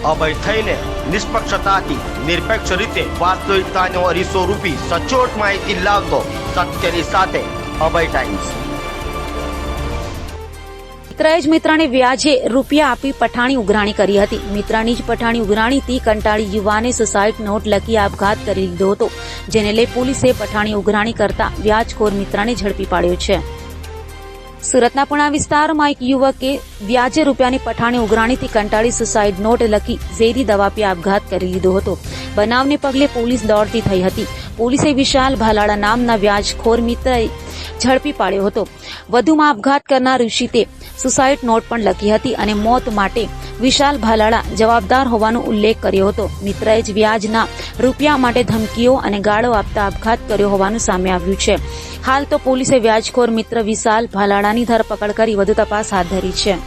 અભય થઈને નિષ્પક્ષતાથી નિરપેક્ષ રીતે વાસ્તવિકતાનો અરીસો રૂપી સચોટ માહિતી લાવતો સત્યની સાથે અભય ટાઈમ્સ। મિત્રએ જ મિત્રને વ્યાજે રૂપિયા આપી પઠાણી ઉઘરાણી કરી હતી। મિત્રની જ પઠાણી ઉઘરાણીથી કંટાળી યુવાને સુસાઇડ નોટ લખી આપઘાત કરી લીધો હતો, જેને લઈ પોલીસે પઠાણી ઉઘરાણી કરતા વ્યાજખોર મિત્રને ઝડપી પાડ્યો છે। સુરતના પુણા વિસ્તારમાં એક યુવકે વ્યાજે રૂપિયાની પઠાણી ઉઘરાણીથી કંટાળી સુસાઇડ નોટ લખી ઝેરી દવા પી આપઘાત કરી લીધો હતો। બનાવને પગલે પોલીસ દોડતી થઈ હતી। પોલીસે વિશાલ ભાલાળા નામના વ્યાજખોર મિત્રએ ઝડપી પાડ્યો હતો। વધુમાં આપઘાત કરનાર ઋષિતે સુસાઇડ નોટ પણ લખી હતી અને મોત માટે વિશાલ ભાલાળા જવાબદાર હોવાનો ઉલ્લેખ કર્યો હતો। મિત્રએ જ વ્યાજના રૂપિયા માટે ધમકીઓ અને ગાળો આપતા આપઘાત કર્યો હોવાનું સામે આવ્યું છે। હાલ તો પોલીસે વ્યાજખોર મિત્ર વિશાલ ભાલાળાની ધરપકડ કરી વધુ તપાસ હાથ ધરી છે।